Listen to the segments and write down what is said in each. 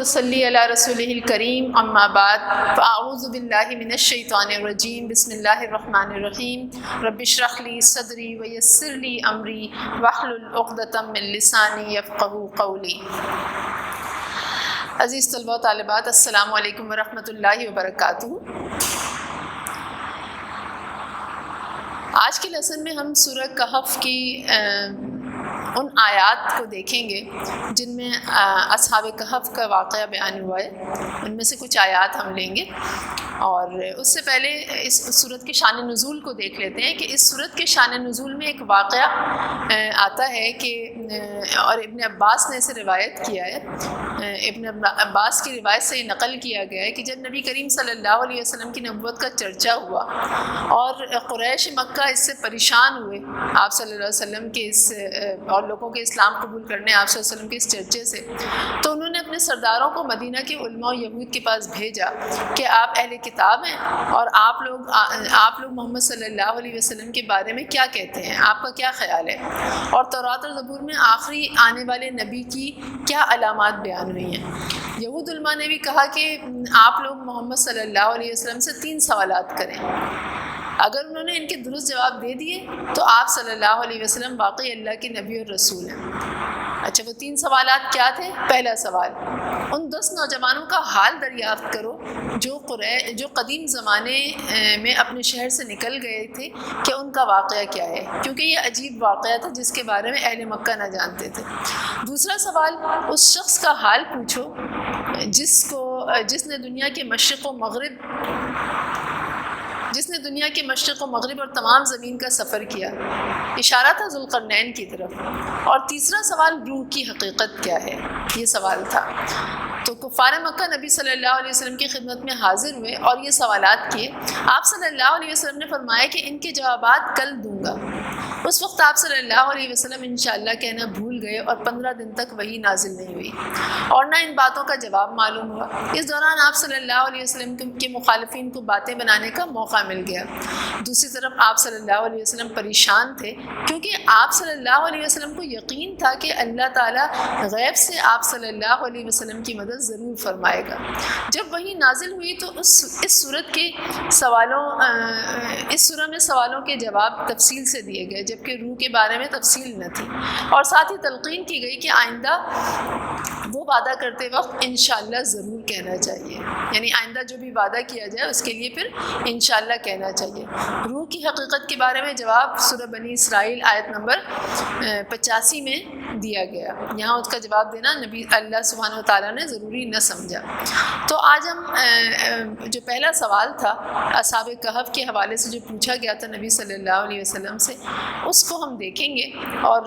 ونصلی علی رسولہ الکریم اما بعد فاعوذ باللہ من الشیطان الرجیم بسم اللہ الرحمن الرحیم رب اشرح لی صدری ویسر لی امری واحلل عقدۃ من لسانی یفقہوا قولی۔ عزیز طلباء و طالبات، السلام علیکم ورحمۃ اللہ وبرکاتہ۔ آج کے لیسن میں ہم سورہ کہف کی ان آیات کو دیکھیں گے جن میں اصحاب کہف کا واقعہ بیان ہوا ہے۔ ان میں سے کچھ آیات ہم لیں گے، اور اس سے پہلے اس سورت کے شان نزول کو دیکھ لیتے ہیں کہ اس سورت کے شان نزول میں ایک واقعہ آتا ہے کہ اور ابن عباس نے اسے روایت کیا ہے۔ ابن عباس کی روایت سے یہ نقل کیا گیا ہے کہ جب نبی کریم صلی اللہ علیہ وسلم کی نبوت کا چرچا ہوا اور قریش مکہ اس سے پریشان ہوئے آپ صلی اللہ علیہ وسلم کے اس اور لوگوں کے اسلام قبول کرنے آپ صلی اللہ علیہ وسلم کے اس چرچے سے، تو انہوں نے اپنے سرداروں کو مدینہ کے علماء و یہود کے پاس بھیجا کہ آپ اہل کتاب ہیں اور آپ لوگ محمد صلی اللہ علیہ وسلم کے بارے میں کیا کہتے ہیں، آپ کا کیا خیال ہے، اور تورات اور زبور میں آخری آنے والے نبی کی کیا علامات بیان ہوئی ہیں۔ یہود علماء نے بھی کہا کہ آپ لوگ محمد صلی اللہ علیہ وسلم سے 3 سوالات کریں، اگر انہوں نے ان کے درست جواب دے دیے تو آپ صلی اللہ علیہ وسلم واقعی اللہ کے نبی اور رسول ہیں۔ اچھا، وہ 3 سوالات کیا تھے؟ پہلا سوال، ان 10 نوجوانوں کا حال دریافت کرو جو قدیم زمانے میں اپنے شہر سے نکل گئے تھے کہ ان کا واقعہ کیا ہے، کیونکہ یہ عجیب واقعہ تھا جس کے بارے میں اہل مکہ نہ جانتے تھے۔ دوسرا سوال، اس شخص کا حال پوچھو جس نے دنیا کے مشرق و مغرب اور تمام زمین کا سفر کیا، اشارہ تھا ذوالقرنین کی طرف۔ اور تیسرا سوال، روح کی حقیقت کیا ہے، یہ سوال تھا۔ تو کفار مکہ نبی صلی اللہ علیہ وسلم کی خدمت میں حاضر ہوئے اور یہ سوالات کیے۔ آپ صلی اللہ علیہ وسلم نے فرمایا کہ ان کے جوابات کل دوں گا۔ اس وقت آپ صلی اللہ علیہ وسلم انشاءاللہ کہنا بھول گئے اور 15 دن تک وحی نازل نہیں ہوئی اور نہ ان باتوں کا جواب معلوم ہوا۔ اس دوران آپ صلی اللہ علیہ وسلم کے مخالفین کو باتیں بنانے کا موقع مل گیا۔ دوسری طرف آپ صلی اللہ علیہ وسلم پریشان تھے، کیونکہ آپ صلی اللہ علیہ وسلم کو یقین تھا کہ اللہ تعالیٰ غیب سے آپ صلی اللہ علیہ وسلم کی مدد ضرور فرمائے گا۔ جب وحی نازل ہوئی تو اس سورہ میں سوالوں کے جواب تفصیل سے دیے گئے، جبکہ روح کے بارے میں تفصیل نہ تھی، اور ساتھ ہی تلقین کی گئی کہ آئندہ وہ وعدہ کرتے وقت انشاءاللہ ضرور کہنا چاہیے، یعنی آئندہ جو بھی وعدہ کیا جائے اس کے لیے پھر انشاءاللہ کہنا چاہیے۔ روح کی حقیقت کے بارے میں جواب سورہ بنی اسرائیل آیت نمبر 85 میں دیا گیا۔ یہاں اس کا جواب دینا اللہ سبحانہ و تعالیٰ نے ضروری نہ سمجھا۔ تو آج ہم جو پہلا سوال تھا اصحاب کہف کے حوالے سے جو پوچھا گیا تھا نبی صلی اللہ علیہ وسلم سے، اس کو ہم دیکھیں گے، اور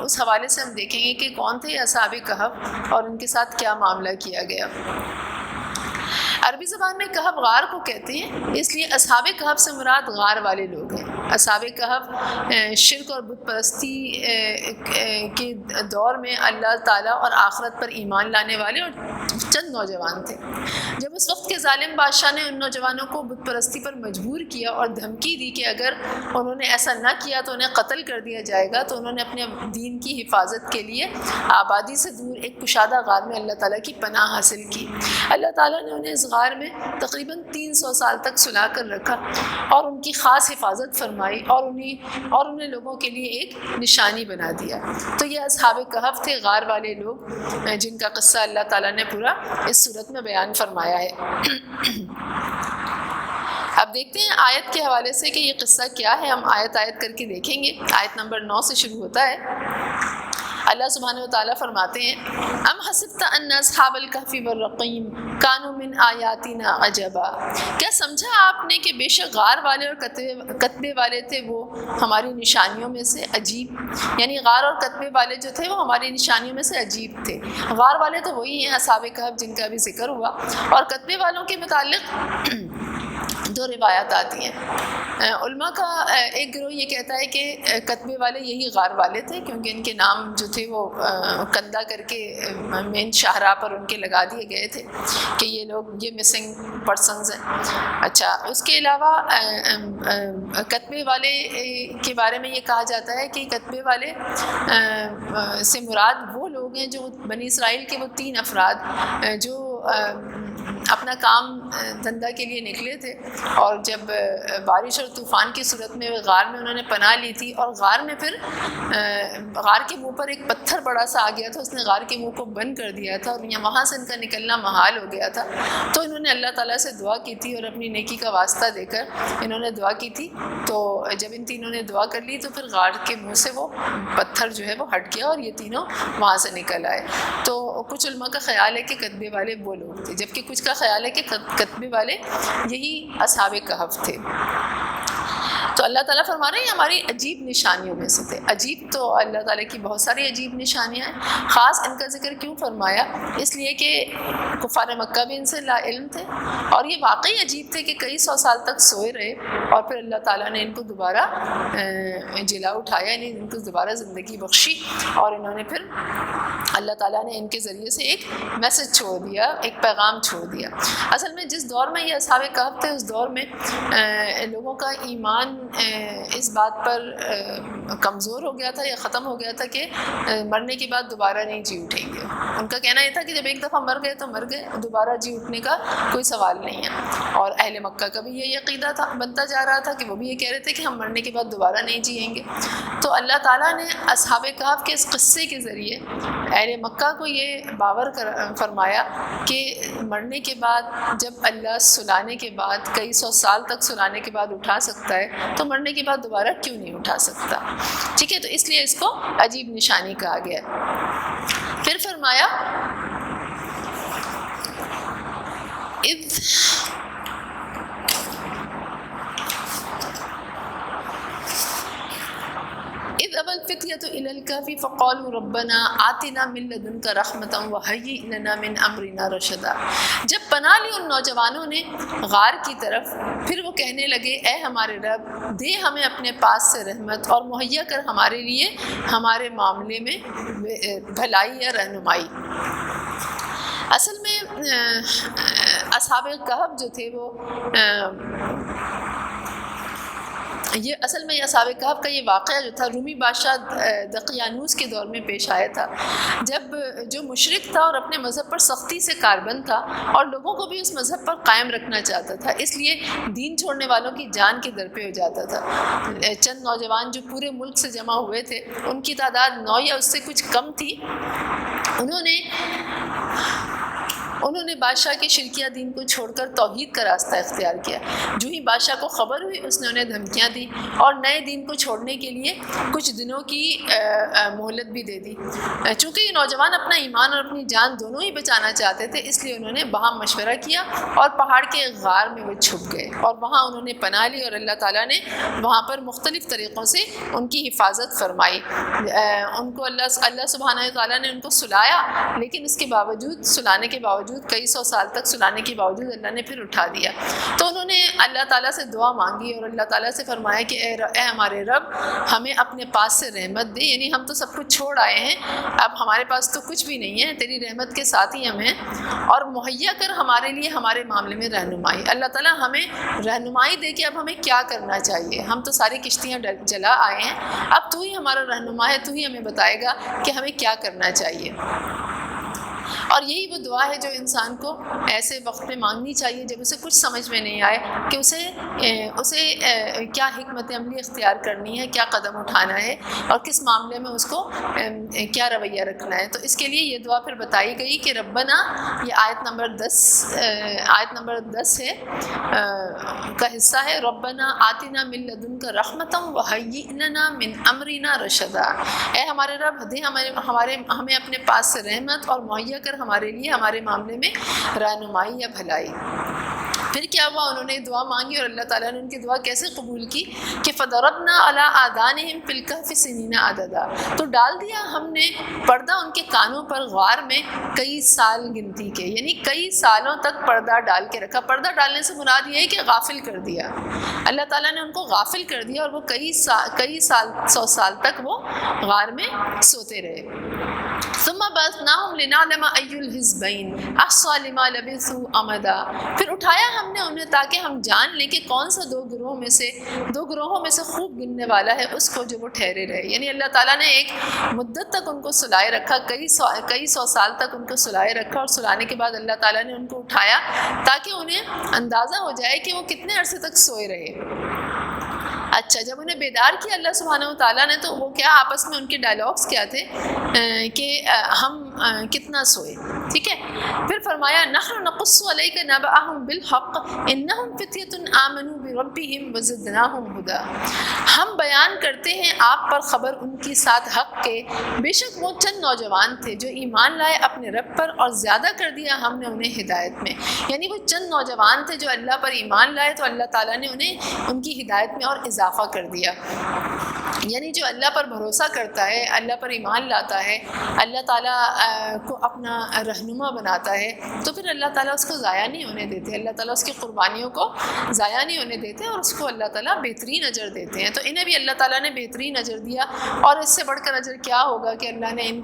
اس حوالے سے ہم دیکھیں گے کہ کون تھے اصحاب کہف اور ان کے ساتھ کیا معاملہ کیا گیا۔ عربی زبان میں کہف غار کو کہتے ہیں، اس لیے اصحاب کہف سے مراد غار والے لوگ ہیں۔ اصحاب کہف شرک اور بت پرستی کے دور میں اللہ تعالیٰ اور آخرت پر ایمان لانے والے اور چند نوجوان تھے۔ جب اس وقت کے ظالم بادشاہ نے ان نوجوانوں کو بت پرستی پر مجبور کیا اور دھمکی دی کہ اگر انہوں نے ایسا نہ کیا تو انہیں قتل کر دیا جائے گا، تو انہوں نے اپنے دین کی حفاظت کے لیے آبادی سے دور ایک کشادہ غار میں اللہ تعالیٰ کی پناہ حاصل کی۔ اللہ تعالیٰ نے انہیں اس غار میں تقریباً 300 سال تک سلا کر رکھا اور ان کی خاص حفاظت فرمائی اور انہیں لوگوں کے لیے ایک نشانی بنا دیا۔ تو یہ اصحاب کہف تھے، غار والے لوگ، جن کا قصہ اللہ تعالیٰ نے پورا اس صورت میں بیان فرمایا ہے۔ اب دیکھتے ہیں آیت کے حوالے سے کہ یہ قصہ کیا ہے۔ ہم آیت کر کے دیکھیں گے۔ آیت نمبر 9 سے شروع ہوتا ہے۔ اللہ سبحانہ و تعالیٰ فرماتے ہیں، ام حسبت ان اصحاب الکہف والرقیم کانوا من آیاتنا عجبا، کیا سمجھا آپ نے کہ بے شک غار والے اور کتبے والے تھے وہ ہماری نشانیوں میں سے عجیب، یعنی غار اور کتبے والے جو تھے وہ ہماری نشانیوں میں سے عجیب تھے۔ غار والے تو وہی ہیں اصحاب کہف جن کا بھی ذکر ہوا، اور کتبے والوں کے متعلق 2 روایات آتی ہیں۔ علماء کا ایک گروہ یہ کہتا ہے کہ کتبے والے یہی غار والے تھے، کیونکہ ان کے نام جو تھے وہ کندہ کر کے مین شاہراہ پر ان کے لگا دیے گئے تھے کہ یہ لوگ یہ مسنگ پرسنز ہیں۔ اچھا، اس کے علاوہ کتبے والے کے بارے میں یہ کہا جاتا ہے کہ کتبے والے سے مراد وہ لوگ لوگ ہیں جو بنی اسرائیل کے وہ 3 افراد جو اپنا کام دھندہ کے لیے نکلے تھے، اور جب بارش اور طوفان کی صورت میں غار میں انہوں نے پناہ لی تھی، اور غار میں پھر غار کے منہ پر ایک پتھر بڑا سا آ گیا تھا، اس نے غار کے منہ کو بند کر دیا تھا اور وہاں سے ان کا نکلنا محال ہو گیا تھا، تو انہوں نے اللہ تعالیٰ سے دعا کی تھی اور اپنی نیکی کا واسطہ دے کر انہوں نے دعا کی تھی۔ تو جب ان تینوں نے دعا کر لی تو پھر غار کے منہ سے وہ پتھر جو ہے وہ ہٹ گیا اور یہ تینوں وہاں سے نکل آئے۔ تو کچھ علماء کا خیال ہے کہ کتبے والے وہ لوگ تھے، جبکہ کچھ کا خیال ہے کہ کتبے والے یہی اصحاب کہف تھے۔ تو اللہ تعالیٰ فرما رہے ہیں ہماری عجیب نشانیوں میں سے تھے۔ عجیب تو اللہ تعالیٰ کی بہت ساری عجیب نشانیاں ہیں، خاص ان کا ذکر کیوں فرمایا؟ اس لیے کہ کفار مکہ بھی ان سے لا علم تھے، اور یہ واقعی عجیب تھے کہ کئی 100 سال تک سوئے رہے اور پھر اللہ تعالیٰ نے ان کو دوبارہ جلا اٹھایا، یعنی ان کو دوبارہ زندگی بخشی، اور انہوں نے پھر اللہ تعالیٰ نے ان کے ذریعے سے ایک میسج چھوڑ دیا، ایک پیغام چھوڑ دیا۔ اصل میں جس دور میں یہ اصحاب کہف تھے، اس دور میں لوگوں کا ایمان اس بات پر کمزور ہو گیا تھا یا ختم ہو گیا تھا کہ مرنے کے بعد دوبارہ نہیں جی اٹھیں گے۔ ان کا کہنا یہ تھا کہ جب ایک دفعہ مر گئے تو مر گئے، دوبارہ جی اٹھنے کا کوئی سوال نہیں ہے۔ اور اہل مکہ کا بھی یہ عقیدہ تھا، بنتا جا رہا تھا کہ وہ بھی یہ کہہ رہے تھے کہ ہم مرنے کے بعد دوبارہ نہیں جئیں گے۔ تو اللہ تعالیٰ نے اصحاب کہف کے اس قصے کے ذریعے اہل مکہ کو یہ باور فرمایا کہ مرنے کے بعد جب اللہ سلانے کے بعد کئی 100 سال تک سلانے کے بعد اٹھا سکتا ہے تو مرنے کے بعد دوبارہ کیوں نہیں اٹھا سکتا؟ ٹھیک ہے، تو اس لیے اس کو عجیب نشانی کہا گیا۔ پھر فرمایا اذ ابى الفتية الى الكهف فقالوا ربنا آتنا من لدنك رحمة وهيئ لنا من امرنا رشدا۔ جب پناہ لی ان نوجوانوں نے غار کی طرف، پھر وہ کہنے لگے اے ہمارے رب، دے ہمیں اپنے پاس سے رحمت اور مہیا کر ہمارے لیے ہمارے معاملے میں بھلائی یا رہنمائی۔ اصل میں اصحاب کہف جو تھے وہ اصحاب کہف کا یہ واقعہ جو تھا رومی بادشاہ دقیانوس کے دور میں پیش آیا تھا، جب جو مشرک تھا اور اپنے مذہب پر سختی سے کاربند تھا اور لوگوں کو بھی اس مذہب پر قائم رکھنا چاہتا تھا، اس لیے دین چھوڑنے والوں کی جان کے در پہ ہو جاتا تھا۔ چند نوجوان جو پورے ملک سے جمع ہوئے تھے، ان کی تعداد 9 یا اس سے کچھ کم تھی، انہوں نے بادشاہ کے شرکیہ دین کو چھوڑ کر توحید کا راستہ اختیار کیا۔ جو ہی بادشاہ کو خبر ہوئی، اس نے انہیں دھمکیاں دی اور نئے دین کو چھوڑنے کے لیے کچھ دنوں کی مہلت بھی دے دی۔ چونکہ یہ نوجوان اپنا ایمان اور اپنی جان دونوں ہی بچانا چاہتے تھے، اس لیے انہوں نے باہم مشورہ کیا اور پہاڑ کے غار میں وہ چھپ گئے، اور وہاں انہوں نے پناہ لی اور اللہ تعالیٰ نے وہاں پر مختلف طریقوں سے ان کی حفاظت فرمائی۔ ان کو اللہ سبحانہ تعالیٰ نے ان کو سلایا، لیکن اس کے باوجود، سلانے کے باوجود، کئی 100 سال تک سلانے کے باوجود اللہ نے پھر اٹھا دیا۔ تو انہوں نے اللہ تعالیٰ سے دعا مانگی اور اللہ تعالیٰ سے فرمایا کہ اے ہمارے رب، ہمیں اپنے پاس سے رحمت دے، یعنی ہم تو سب کچھ چھوڑ آئے ہیں، اب ہمارے پاس تو کچھ بھی نہیں ہے، تیری رحمت کے ساتھ ہی ہم ہیں، اور مہیا کر ہمارے لیے ہمارے معاملے میں رہنمائی۔ اللہ تعالیٰ ہمیں رہنمائی دے کہ اب ہمیں کیا کرنا چاہیے، ہم تو ساری کشتیاں جلا آئے ہیں، اب تو ہی ہمارا رہنما ہے، تو ہی ہمیں بتائے گا کہ ہمیں کیا کرنا چاہیے۔ اور یہی وہ دعا ہے جو انسان کو ایسے وقت میں مانگنی چاہیے جب اسے کچھ سمجھ میں نہیں آئے کہ اسے کیا حکمت عملی اختیار کرنی ہے، کیا قدم اٹھانا ہے اور کس معاملے میں اس کو کیا رویہ رکھنا ہے۔ تو اس کے لیے یہ دعا پھر بتائی گئی کہ ربنا، یہ آیت نمبر 10 ہے کا حصہ ہے، ربنا آتنا من لدنک رحمۃ وہیئ لنا من امرنا رشدا۔ اے ہمارے رب، دے ہمیں اپنے پاس سے رحمت اور مہیا کر ہمارے لیے ہمارے معاملے میں رہنمائی یا بھلائی۔ پھر کیا ہوا؟ انہوں نے دعا مانگی اور اللہ تعالیٰ نے ان کی دعا کیسے قبول کی کہ فضربنا علی آذانہم فی الکہف سنین عددا، تو ڈال دیا ہم نے پردہ ان کے کانوں پر غار میں کئی سال گنتی کے، یعنی کئی سالوں تک پردہ ڈال کے رکھا۔ پردہ ڈالنے سے مراد یہ ہے کہ غافل کر دیا، اللہ تعالیٰ نے ان کو غافل کر دیا اور وہ کئی سال 100 سال تک وہ غار میں سوتے رہے۔ ثم بعثناہم لنعلم ای الحزبین احصی لما لبثوا امدا، پھر اٹھایا ہم نے انہیں تاکہ ہم جان لیں کہ کون سا دو گروہوں میں سے خوب گننے والا ہے اس کو جو وہ ٹھہرے رہے. یعنی اللہ تعالیٰ نے ایک مدت تک ان کو سلائے رکھا، کئی سو سال تک ان کو سلائے رکھا، اور سلانے کے بعد اللہ تعالیٰ نے ان کو اٹھایا تاکہ انہیں اندازہ ہو جائے کہ وہ کتنے عرصے تک سوئے رہے. اچھا، جب انہیں بیدار کیا اللہ سبحانہ و تعالیٰ نے تو وہ کیا آپس میں ان کے ڈائلاگس کیا تھے کہ ہم کتنا سوئے. ٹھیک ہے، پھر فرمایا نحن نقص علیک نبأہم بالحق انہم فتیۃ آمنوا بربہم وزدناہم ہدی. ہم بیان کرتے ہیں آپ پر خبر ان کی ساتھ حق کے، بے شک وہ چند نوجوان تھے جو ایمان لائے اپنے رب پر اور زیادہ کر دیا ہم نے انہیں ہدایت میں. یعنی وہ چند نوجوان تھے جو اللہ پر ایمان لائے تو اللہ تعالیٰ نے انہیں ان کی ہدایت میں اور اضافہ کر دیا. یعنی جو اللہ پر بھروسہ کرتا ہے، اللہ پر ایمان لاتا ہے، اللہ تعالیٰ کو اپنا رہنما بناتا ہے، تو پھر اللہ تعالیٰ اس کو ضائع نہیں ہونے دیتے، اللہ تعالیٰ اس کی قربانیوں کو ضائع نہیں ہونے دیتے اور اس کو اللہ تعالیٰ بہترین اجر دیتے ہیں. تو انہیں بھی اللہ تعالیٰ نے بہترین اجر دیا، اور اس سے بڑھ کر اجر کیا ہوگا کہ اللہ نے ان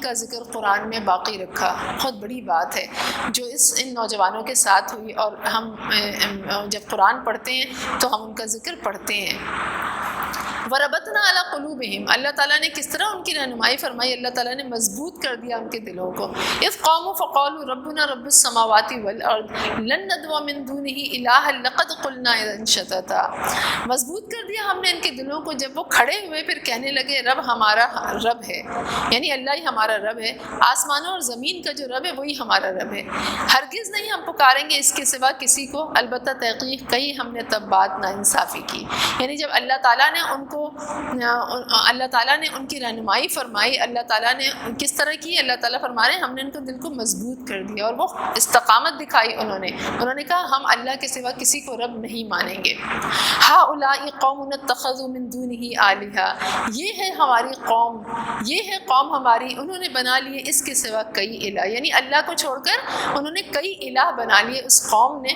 کا ذکر قرآن میں باقی رکھا. بہت بڑی بات ہے جو ان نوجوانوں کے ساتھ ہوئی، اور ہم جب قرآن پڑھتے ہیں تو ہم ان کا ذکر پڑھتے ہیں. وَرَبَطْنَا عَلَىٰ قُلُوبِهِمْ، اللہ تعالیٰ نے کس طرح ان کی رہنمائی فرمائی، اللہ تعالیٰ نے مضبوط کر دیا ان کے دلوں کو. اِذْ قَامُوا فَقَالُوا رَبُّنَا رَبُّ السَّمَاوَاتِ وَالْأَرْضِ لَن نَّدْعُوَ مِن دُونِهِ إِلَٰهًا لَقَدْ قُلْنَا إِذًا شَطَطًا. مضبوط کر دیا ہم نے ان کے دلوں کو جب وہ کھڑے ہوئے پھر کہنے لگے رب ہمارا رب ہے، یعنی اللہ ہی ہمارا رب ہے، آسمانوں اور زمین کا جو رب ہے وہی ہمارا رب ہے، ہرگز نہیں ہم پکاریں گے اس کے سوا کسی کو، البتہ تحقیق کہیں ہم نے تب بات ناانصافی کی. یعنی جب اللہ تعالیٰ نے اللہ تعالیٰ نے ان کی رہنمائی فرمائی، اللہ تعالیٰ نے کس طرح کی، اللہ تعالیٰ فرما رہے ہیں ہم نے ان کو دل کو مضبوط کر دیا اور وہ استقامت دکھائی. انہوں نے کہا ہم اللہ کے سوا کسی کو رب نہیں مانیں گے. ہؤلاء قوم اتخذوا من دونہ آلہہ، یہ ہے ہماری قوم، یہ ہے قوم ہماری، انہوں نے بنا لیے اس کے سوا کئی الہ، یعنی اللہ کو چھوڑ کر انہوں نے کئی الہ بنا لیے اس قوم نے.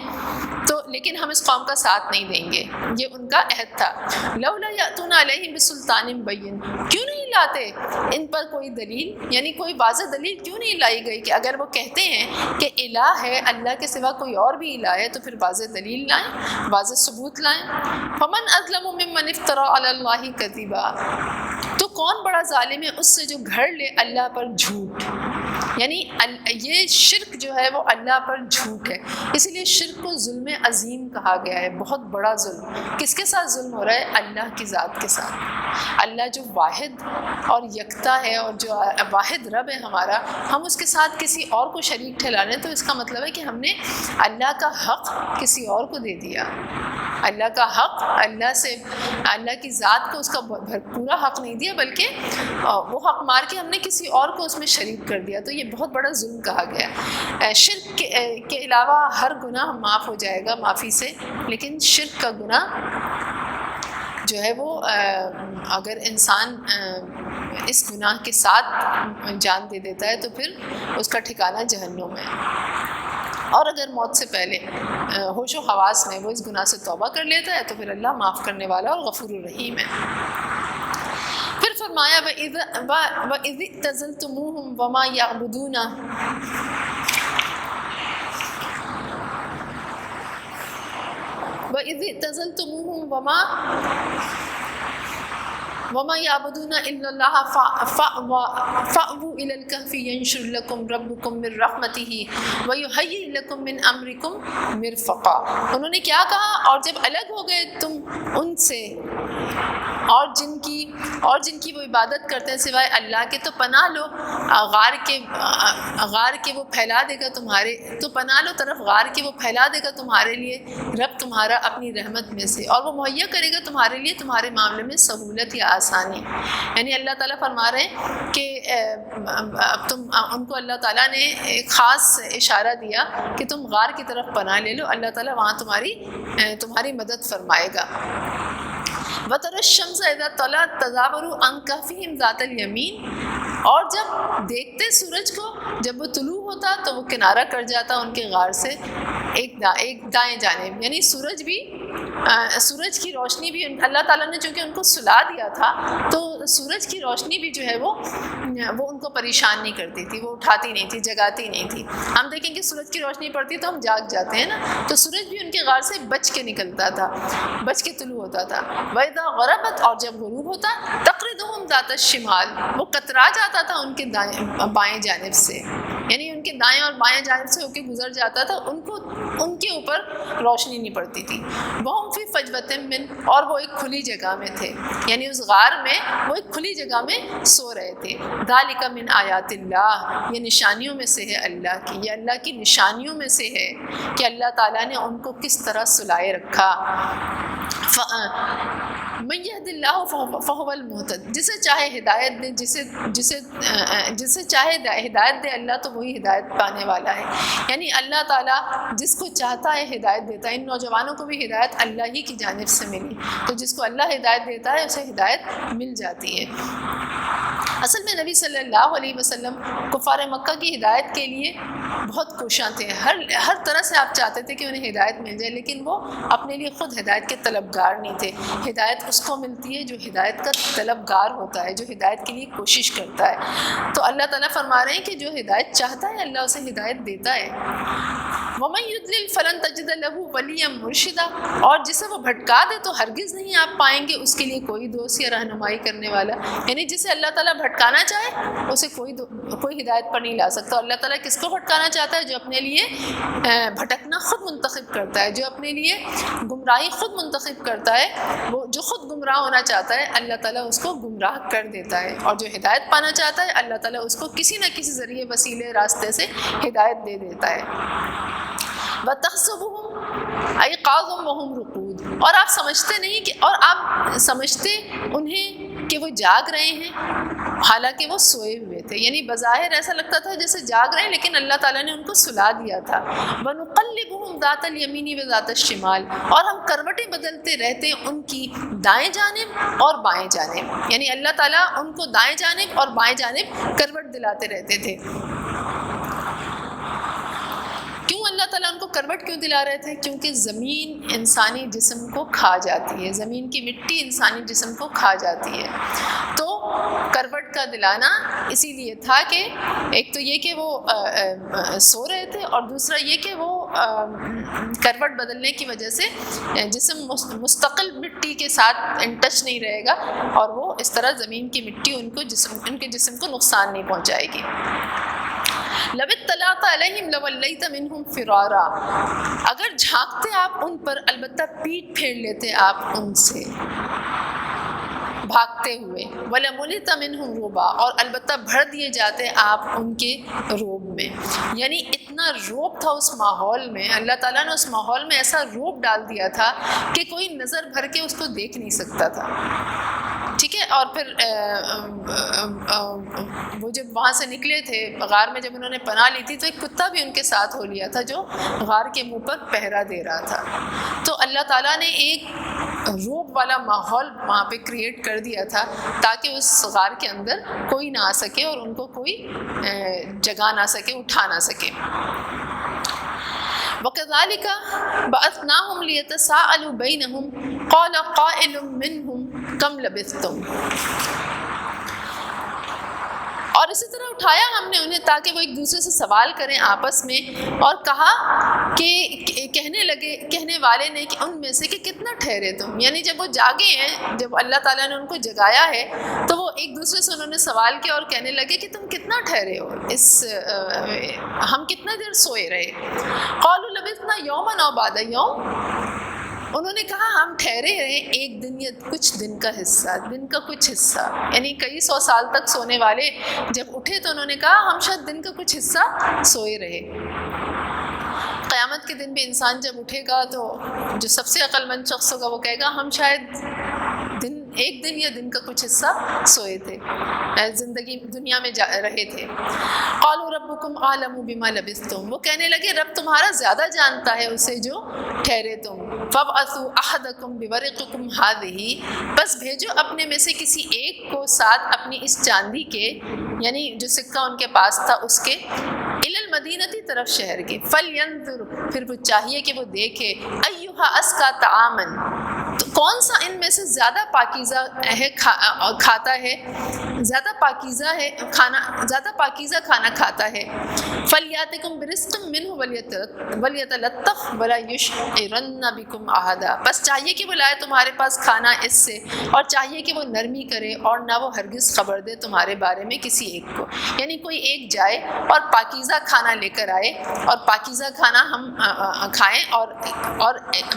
تو لیکن ہم اس قوم کا ساتھ نہیں دیں گے، یہ ان کا عہد تھا. لولا یأتون علیہم بسلطان بین، کیوں نہیں لاتے ان پر کوئی دلیل، یعنی کوئی واضح دلیل کیوں نہیں لائی گئی کہ اگر وہ کہتے ہیں کہ الہ ہے اللہ کے سوا کوئی اور بھی الہ ہے تو پھر واضح دلیل لائیں، واضح ثبوت لائیں. فمن اظلم ممن افترى علی اللہ کذبا، تو کون بڑا ظالم ہے اس سے جو گھڑ لے اللہ پر جھوٹ. یعنی یہ شرک جو ہے وہ اللہ پر جھوٹ ہے، اسی لیے شرک کو ظلم عظیم کہا گیا ہے، بہت بڑا ظلم. کس کے ساتھ ظلم ہو رہا ہے؟ اللہ کی ذات کے ساتھ. اللہ جو واحد اور یکتا ہے اور جو واحد رب ہے ہمارا، ہم اس کے ساتھ کسی اور کو شریک ٹھہرا لیں تو اس کا مطلب ہے کہ ہم نے اللہ کا حق کسی اور کو دے دیا. اللہ کا حق اللہ کی ذات کو اس کا پورا حق نہیں دیا، بلکہ وہ حق مار کے ہم نے کسی اور کو اس میں شریک کر دیا. تو یہ بہت بڑا ظلم کہا گیا. شرک کے علاوہ ہر گناہ معاف ہو جائے گا معافی سے، لیکن شرک کا گناہ جو ہے وہ اگر انسان اس گناہ کے ساتھ جان دے دیتا ہے تو پھر اس کا ٹھکانہ جہنم ہے. اور اگر موت سے پہلے ہوش و حواس میں وہ اس گناہ سے توبہ کر لیتا ہے تو پھر اللہ معاف کرنے والا اور غفور الرحیم ہے. پھر فرمایا وَإِذِ اعْتَزَلْتُمُوهُمْ وَمَا يَعْبُدُونَ وَإِذِ اعْتَزَلْتُمُوهُمْ وَمَا يَعْبُدُونَ إِلَّا اللَّهَ فَأْوُوا إِلَى الْكَهْفِ يَنشُرْ لَكُمْ رَبُّكُمْ مِنْ رَحْمَتِهِ وَيُهَيِّئْ لَكُمْ مِنْ أَمْرِكُمْ مِرْفَقًا. انہوں نے کیا کہا؟ اور جب الگ ہو گئے تم ان سے اور جن کی وہ عبادت کرتے ہیں سوائے اللہ کے، تو پناہ لو غار کے وہ پھیلا دے گا تمہارے، تو پناہ لو طرف غار کے وہ پھیلا دے گا تمہارے لیے رب تمہارا اپنی رحمت میں سے، اور وہ مہیا کرے گا تمہارے لیے تمہارے معاملے میں سہولت یا آسانی. یعنی اللہ تعالیٰ فرما رہے ہیں کہ ان کو اللہ تعالیٰ نے ایک خاص اشارہ دیا کہ تم غار کی طرف پناہ لے لو، اللہ تعالیٰ وہاں تمہاری مدد فرمائے گا. وَتَرَى الشَّمْسَ إِذَا طَلَعَتْ تَزَاوَرُ عَنْ كَهْفِهِمْ ذَاتَ الْيَمِينِ اور جب دیکھتے سورج کو، جب وہ طلوع ہوتا تو وہ کنارہ کر جاتا ان کے غار سے ایک دائیں جانب، یعنی سورج کی روشنی بھی اللہ تعالیٰ نے چونکہ ان کو سلا دیا تھا تو سورج کی روشنی بھی جو ہے وہ ان کو پریشان نہیں کرتی تھی، وہ اٹھاتی نہیں تھی، جگاتی نہیں تھی۔ ہم دیکھیں کہ سورج کی روشنی پڑتی تو ہم جاگ جاتے ہیں نا، تو سورج بھی ان کے غار سے بچ کے نکلتا تھا، بچ کے طلوع ہوتا تھا۔ وَإِذَا غَرَبَتْ، اور جب غروب ہوتا تَقْرِضُهُمْ ذَاتَ الشِّمَالِ، وہ کترا جاتا تھا ان کے بائیں جانب سے، یعنی ان کے دائیں اور بائیں جانب سے ہو کے گزر جاتا تھا، ان کے اوپر روشنی نہیں پڑتی تھی۔ وَهُمْ فِي فَجْوَةٍ مِّنْ، اور وہ ایک کھلی جگہ میں تھے، یعنی اس غار میں وہ ایک کھلی جگہ میں سو رہے تھے۔ ذَلِكَ مِنْ آیَاتِ اللَّهِ، یہ نشانیوں میں سے ہے اللہ کی، یہ اللہ کی نشانیوں میں سے ہے کہ اللہ تعالیٰ نے ان کو کس طرح سلائے رکھا۔ مَن يَهْدِ اللَّهُ فَهُوَ الْمُهْتَدِ، جسے چاہے ہدایت دے، جسے چاہے ہدایت دے اللہ تو وہی ہدایت پانے والا ہے، یعنی اللہ تعالیٰ جس کو چاہتا ہے ہدایت دیتا ہے۔ ان نوجوانوں کو بھی ہدایت اللہ ہی کی جانب سے ملی، تو جس کو اللہ ہدایت دیتا ہے اسے ہدایت مل جاتی ہے۔ اصل میں نبی صلی اللہ علیہ وسلم کفار مکہ کی ہدایت کے لیے بہت کوشاں تھے، ہر طرح سے آپ چاہتے تھے کہ انہیں ہدایت مل جائے، لیکن وہ اپنے لیے خود ہدایت کے طلبگار نہیں تھے۔ ہدایت اس کو ملتی ہے جو ہدایت کا طلبگار ہوتا ہے، جو ہدایت کے لیے کوشش کرتا ہے۔ تو اللہ تعالیٰ فرما رہے ہیں کہ جو ہدایت چاہتا ہے اللہ اسے ہدایت دیتا ہے۔ وَمَن يُضْلِلْ فَلَن تَجِدَ لَهُ وَلِيًّا مُرْشِدًا، اور جسے وہ بھٹکا دے تو ہرگز نہیں آپ پائیں گے اس کے لیے کوئی دوست یا رہنمائی کرنے والا، یعنی جسے اللہ تعالیٰ بھٹکانا چاہے اسے کوئی ہدایت پر نہیں لا سکتا۔ اللہ تعالیٰ کس کو بھٹکانا چاہتا ہے؟ جو اپنے لیے بھٹکنا خود منتخب کرتا ہے، جو اپنے لیے گمراہی خود منتخب کرتا ہے، وہ جو خود گمراہ ہونا چاہتا ہے اللہ تعالیٰ اس کو گمراہ کر دیتا ہے، اور جو ہدایت پانا چاہتا ہے اللہ تعالیٰ اس کو کسی نہ کسی ذریعے وسیلے راستے سے ہدایت دے دیتا ہے۔ وَتَحْسَبُهُمْ أَيْقَاظًا وَهُمْ رُقُودٌ، اور آپ سمجھتے نہیں کہ، اور آپ سمجھتے انہیں کہ وہ جاگ رہے ہیں حالانکہ وہ سوئے ہوئے تھے، یعنی بظاہر ایسا لگتا تھا جیسے جاگ رہے ہیں لیکن اللہ تعالیٰ نے ان کو سلا دیا تھا۔ وَنُقَلِّبُهُمْ ذَاتَ الْيَمِينِ وَذَاتَ الشِّمَالِ، اور ہم کروٹیں بدلتے رہتے ان کی دائیں جانب اور بائیں جانب، یعنی اللہ تعالیٰ ان کو دائیں جانب اور بائیں جانب کروٹ دلاتے رہتے تھے۔ کیوں اللہ تعالیٰ ان کو کروٹ کیوں دلا رہے تھے؟ کیونکہ زمین انسانی جسم کو کھا جاتی ہے، زمین کی مٹی انسانی جسم کو کھا جاتی ہے، تو کروٹ کا دلانا اسی لیے تھا کہ ایک تو یہ کہ وہ سو رہے تھے، اور دوسرا یہ کہ وہ کروٹ بدلنے کی وجہ سے جسم مستقل مٹی کے ساتھ ان ٹچ نہیں رہے گا، اور وہ اس طرح زمین کی مٹی ان کے جسم کو نقصان نہیں پہنچائے گی۔ لَوِ اطَّلَعْتَ عَلَيْهِمْ لَوَلَّيْتَ مِنْهُمْ فِرَارًا، اگر جھانکتے آپ ان پر البتہ پیٹ پھیر لیتے آپ ان سے بھاگتے ہوئے، وَلَمُلِئْتَ مِنْهُمْ رُعْبًا، اور البتہ بھر دیے جاتے آپ ان کے روب میں، یعنی اتنا روب تھا اس ماحول میں، اللہ تعالیٰ نے اس ماحول میں ایسا روب ڈال دیا تھا کہ کوئی نظر بھر کے اس کو دیکھ نہیں سکتا تھا، ٹھیک ہے۔ اور پھر وہ جب وہاں سے نکلے تھے غار میں، جب انہوں نے پناہ لی تھی تو ایک کتا بھی ان کے ساتھ ہو لیا تھا جو غار کے منہ پر پہرا دے رہا تھا، تو اللہ تعالیٰ نے ایک روب والا ماحول وہاں پہ کریٹ کر دیا تھا تاکہ اس غار کے اندر کوئی نہ آ سکے اور ان کو کوئی جگہ نہ سکے، اٹھا نہ سکے۔ وَكَذَلِكَ بَعَثْنَاهُمْ لِيَتَسَاءَلُوا بَيْنَهُمْ قَالَ قَائِلٌ مِّنْهُمْ كَمْ لَبِثْتُمْ، اور اسی طرح اٹھایا ہم نے انہیں تاکہ وہ ایک دوسرے سے سوال کریں آپس میں، اور کہا کہ کہنے والے نے کہ ان میں سے کہ کتنا ٹھہرے تم، یعنی جب وہ جاگے ہیں، جب اللہ تعالیٰ نے ان کو جگایا ہے تو وہ ایک دوسرے سے انہوں نے سوال کیا اور کہنے لگے کہ تم کتنا ٹھہرے ہو، ہم کتنا دیر سوئے رہے۔ قالوا لبثنا یوما او بعض یوم، انہوں نے کہا ہم ٹھہرے رہے ایک دن یا کچھ دن کا حصہ، دن کا کچھ حصہ، یعنی کئی سو سال تک سونے والے جب اٹھے تو انہوں نے کہا ہم شاید دن کا کچھ حصہ سوئے رہے۔ قیامت کے دن بھی انسان جب اٹھے گا تو جو سب سے عقل مند شخص ہوگا وہ کہے گا ہم شاید ایک دن یا دن کا کچھ حصہ سوئے تھے، زندگی دنیا میں رہے تھے۔ قالوا ربکم اعلم بما لبثتم، وہ کہنے لگے رب تمہارا زیادہ جانتا ہے اسے جو ٹھہرے تم۔ فابعثوا احدکم بورقکم هذه، بس بھیجو اپنے میں سے کسی ایک کو ساتھ اپنی اس چاندی کے، یعنی جو سکہ ان کے پاس تھا اس کے، الی المدینتی طرف شہر کے، فلینظر، پھر وہ چاہیے کہ وہ دیکھے، ایھا ازکی طعاما، تو کون سا ان میں سے زیادہ پاکیزہ ہے کھاتا ہے، زیادہ پاکیزہ ہے کھانا، زیادہ پاکیزہ کھانا کھاتا ہے، فلیاتکم برزق منہ ولیتلطف ولا یشعرن بکم احدا، بس چاہیے کہ وہ لائے تمہارے پاس کھانا اس سے، اور چاہیے کہ وہ نرمی کرے اور نہ وہ ہرگز خبر دے تمہارے بارے میں کسی ایک کو، یعنی کوئی ایک جائے اور پاکیزہ کھانا لے کر آئے اور پاکیزہ کھانا ہم کھائیں، اور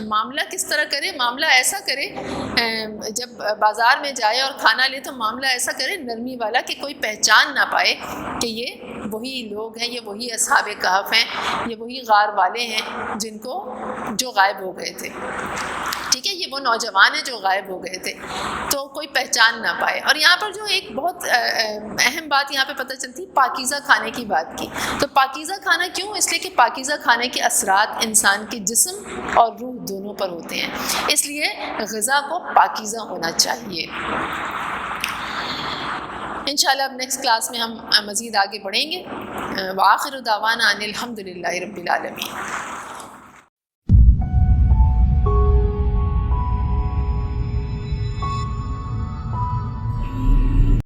معاملہ کس طرح کرے، معاملہ ایسا کرے جب بازار میں جائے اور کھانا لے تو معاملہ ایسا کرے نرمی والا کہ کوئی پہچان نہ پائے کہ یہ وہی لوگ ہیں، یہ وہی اصحاب کہف ہیں، یہ وہی غار والے ہیں جو غائب ہو گئے تھے، ٹھیک ہے، یہ وہ نوجوان ہیں جو غائب ہو گئے تھے، تو کوئی پہچان نہ پائے۔ اور یہاں پر جو ایک بہت اہم بات یہاں پہ پتہ چلتی، پاکیزہ کھانے کی بات کی، تو پاکیزہ کھانا کیوں؟ اس لیے کہ پاکیزہ کھانے کے اثرات انسان کے جسم اور روح دونوں پر ہوتے ہیں، اس لیے غذا کو پاکیزہ ہونا چاہیے۔ انشاءاللہ اب نیکسٹ کلاس میں ہم مزید آگے بڑھیں گے۔ وآخر دعوانا ان الحمد للہ رب العالمین۔